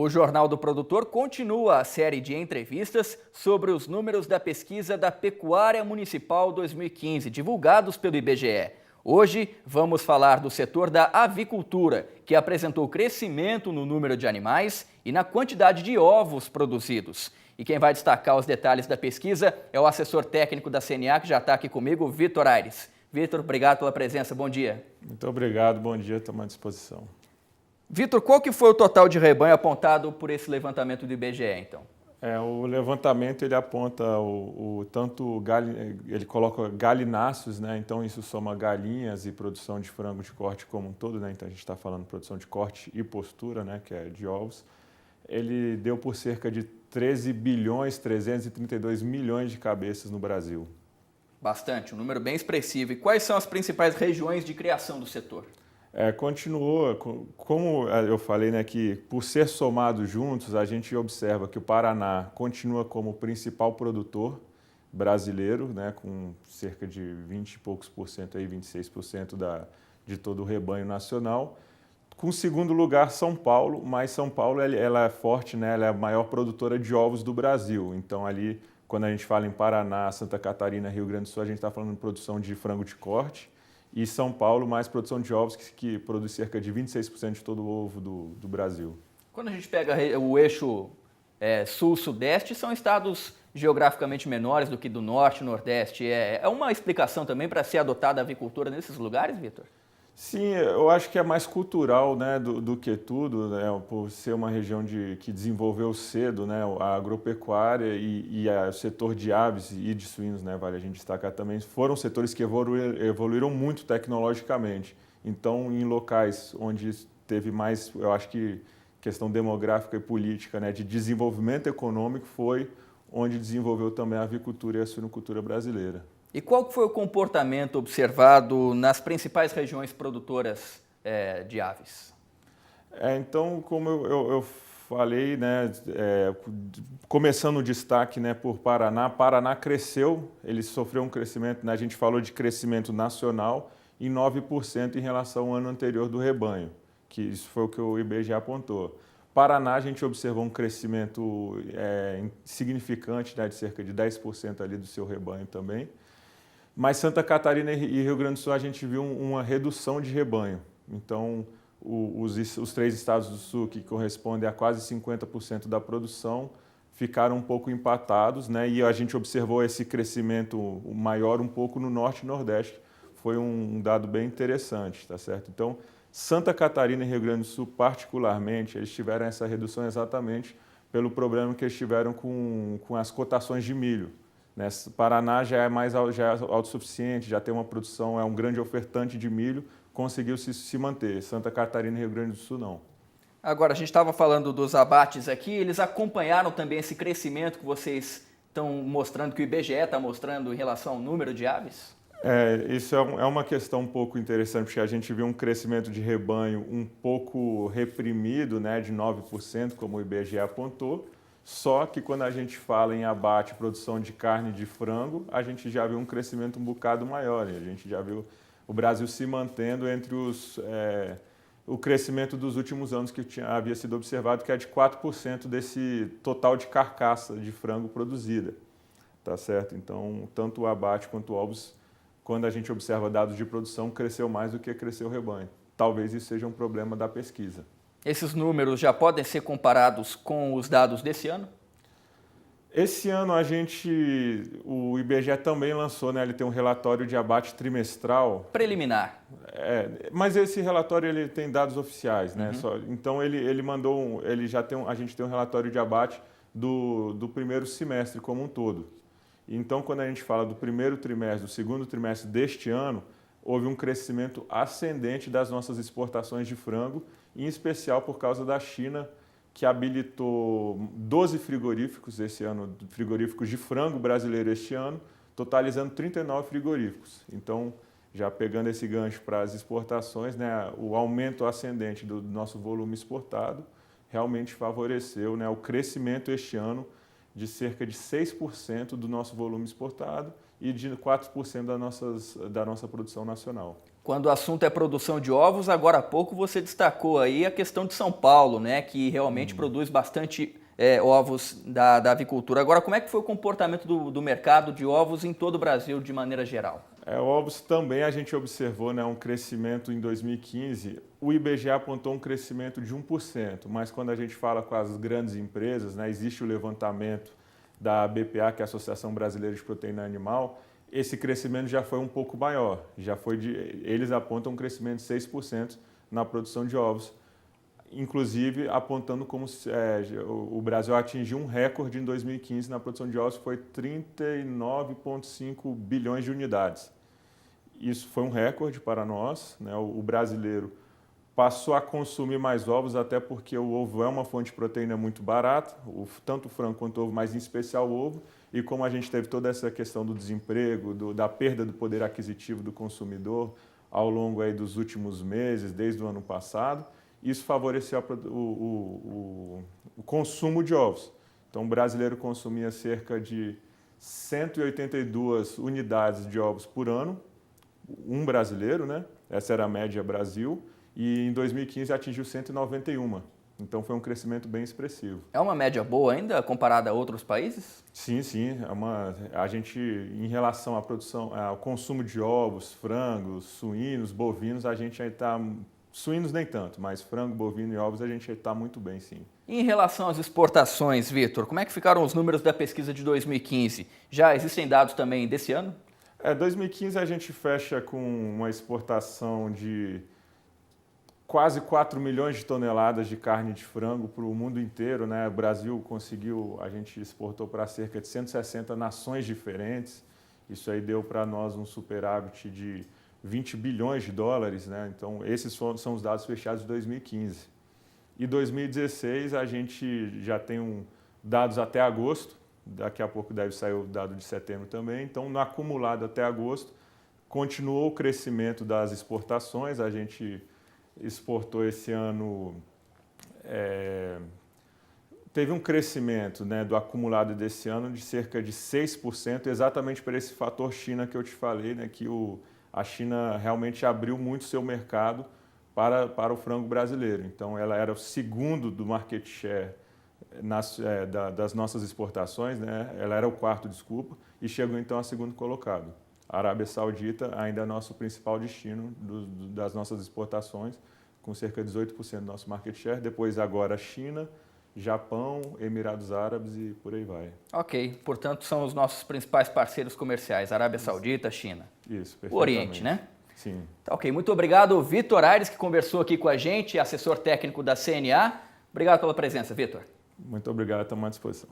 O Jornal do Produtor continua a série de entrevistas sobre os números da pesquisa da Pecuária Municipal 2015, divulgados pelo IBGE. Hoje vamos falar do setor da avicultura, que apresentou crescimento no número de animais e na quantidade de ovos produzidos. E quem vai destacar os detalhes da pesquisa é o assessor técnico da CNA, que já está aqui comigo, Vitor Aires. Vitor, obrigado pela presença, bom dia. Muito obrigado, bom dia, estamos à disposição. Vitor, qual que foi o total de rebanho apontado por esse levantamento do IBGE, então? O levantamento ele aponta ele coloca galináceos, né? Então isso soma galinhas e produção de frango de corte como um todo, né? Então a gente está falando de produção de corte e postura, né? Que é de ovos. Ele deu por cerca de 13 bilhões 332 milhões de cabeças no Brasil. Bastante, um número bem expressivo. E quais são as principais regiões de criação do setor? Continua, como eu falei, né, que por ser somados juntos, a gente observa que o Paraná continua como o principal produtor brasileiro, né, com cerca de 20 e poucos por cento, aí, 26% de todo o rebanho nacional. Com o segundo lugar, São Paulo, mas São Paulo ela é forte, né, ela é a maior produtora de ovos do Brasil. Então, ali, quando a gente fala em Paraná, Santa Catarina, Rio Grande do Sul, a gente está falando de produção de frango de corte. E São Paulo, mais produção de ovos, que produz cerca de 26% de todo o ovo do Brasil. Quando a gente pega o eixo sul-sudeste, são estados geograficamente menores do que do norte e nordeste. É uma explicação também para ser adotada a avicultura nesses lugares, Vitor? Sim, eu acho que é mais cultural, né, do que tudo, né, por ser uma região que desenvolveu cedo, né, a agropecuária e o setor de aves e de suínos, né, vale a gente destacar também, foram setores que evoluíram muito tecnologicamente. Então, em locais onde teve mais, eu acho que questão demográfica e política, né, de desenvolvimento econômico, foi onde desenvolveu também a avicultura e a suinocultura brasileira. E qual foi o comportamento observado nas principais regiões produtoras de aves? Então, como eu falei, né, começando o destaque, né, por Paraná cresceu, ele sofreu um crescimento, né, a gente falou de crescimento nacional em 9% em relação ao ano anterior do rebanho, que isso foi o que o IBGE apontou. Paraná, a gente observou um crescimento significante, né, de cerca de 10% ali do seu rebanho também. Mas Santa Catarina e Rio Grande do Sul a gente viu uma redução de rebanho. Então, os três estados do Sul, que correspondem a quase 50% da produção, ficaram um pouco empatados, né? E a gente observou esse crescimento maior um pouco no Norte e Nordeste. Foi um dado bem interessante, tá certo? Então, Santa Catarina e Rio Grande do Sul, particularmente, eles tiveram essa redução exatamente pelo problema que eles tiveram com as cotações de milho. Paraná já é autossuficiente, já tem uma produção, é um grande ofertante de milho, conseguiu se manter. Santa Catarina e Rio Grande do Sul não. Agora, a gente estava falando dos abates aqui, eles acompanharam também esse crescimento que vocês estão mostrando, que o IBGE está mostrando em relação ao número de aves? Isso é uma questão um pouco interessante, porque a gente viu um crescimento de rebanho um pouco reprimido, né, de 9%, como o IBGE apontou. Só que quando a gente fala em abate, produção de carne de frango, a gente já viu um crescimento um bocado maior. A gente já viu o Brasil se mantendo entre o crescimento dos últimos anos que havia sido observado, que é de 4% desse total de carcaça de frango produzida. Tá certo? Então, tanto o abate quanto o ovos, quando a gente observa dados de produção, cresceu mais do que cresceu o rebanho. Talvez isso seja um problema da pesquisa. Esses números já podem ser comparados com os dados desse ano? Esse ano o IBGE também lançou, né, ele tem um relatório de abate trimestral. Preliminar. Mas esse relatório ele tem dados oficiais, né? Então ele mandou, a gente tem um relatório de abate do primeiro semestre como um todo. Então quando a gente fala do primeiro trimestre, do segundo trimestre deste ano, houve um crescimento ascendente das nossas exportações de frango, em especial por causa da China, que habilitou 12 frigoríficos esse ano, frigoríficos de frango brasileiro este ano, totalizando 39 frigoríficos. Então, já pegando esse gancho para as exportações, né, o aumento ascendente do nosso volume exportado realmente favoreceu, né, o crescimento este ano de cerca de 6% do nosso volume exportado e de 4% da nossa produção nacional. Quando o assunto é produção de ovos, agora há pouco você destacou aí a questão de São Paulo, né, que realmente produz bastante ovos da avicultura. Agora, como é que foi o comportamento do mercado de ovos em todo o Brasil, de maneira geral? Ovos também a gente observou, né, um crescimento em 2015. O IBGE apontou um crescimento de 1%, mas quando a gente fala com as grandes empresas, né, existe o levantamento da BPA, que é a Associação Brasileira de Proteína Animal, esse crescimento já foi um pouco maior. Eles apontam um crescimento de 6% na produção de ovos, inclusive apontando como o Brasil atingiu um recorde em 2015 na produção de ovos, foi 39,5 bilhões de unidades. Isso foi um recorde para nós, né? O brasileiro passou a consumir mais ovos, até porque o ovo é uma fonte de proteína muito barata, tanto o frango quanto o ovo, mas em especial o ovo. E como a gente teve toda essa questão do desemprego, da perda do poder aquisitivo do consumidor ao longo aí dos últimos meses, desde o ano passado, isso favoreceu o consumo de ovos. Então, o brasileiro consumia cerca de 182 unidades de ovos por ano, um brasileiro, né? Essa era a média Brasil, e em 2015 atingiu 191. Então foi um crescimento bem expressivo. É uma média boa ainda comparada a outros países? Sim, sim. A gente, em relação à produção, ao consumo de ovos, frangos, suínos, bovinos, a gente aí está. Suínos nem tanto, mas frango, bovino e ovos a gente está muito bem, sim. E em relação às exportações, Vitor, como é que ficaram os números da pesquisa de 2015? Já existem dados também desse ano? 2015 a gente fecha com uma exportação de quase 4 milhões de toneladas de carne de frango para o mundo inteiro, né? O Brasil a gente exportou para cerca de 160 nações diferentes. Isso aí deu para nós um superávit de 20 bilhões de dólares, né? Então, esses são os dados fechados de 2015. E 2016 a gente já tem dados até agosto, daqui a pouco deve sair o dado de setembro também. Então, no acumulado até agosto, continuou o crescimento das exportações, a gente exportou esse ano, teve um crescimento, né, do acumulado desse ano de cerca de 6%, exatamente por esse fator China que eu te falei, né, que a China realmente abriu muito seu mercado para o frango brasileiro. Então, ela era o segundo do market share das nossas exportações, né? Ela era o quarto, desculpa, e chegou então a segundo colocado. A Arábia Saudita ainda é nosso principal destino das nossas exportações, com cerca de 18% do nosso market share. Depois agora China, Japão, Emirados Árabes e por aí vai. Ok, portanto são os nossos principais parceiros comerciais, Arábia Saudita, China. Isso, perfeitamente. O Oriente, né? Sim. Tá ok, muito obrigado, Vitor Aires, que conversou aqui com a gente, assessor técnico da CNA. Obrigado pela presença, Vitor. Muito obrigado, estamos à disposição.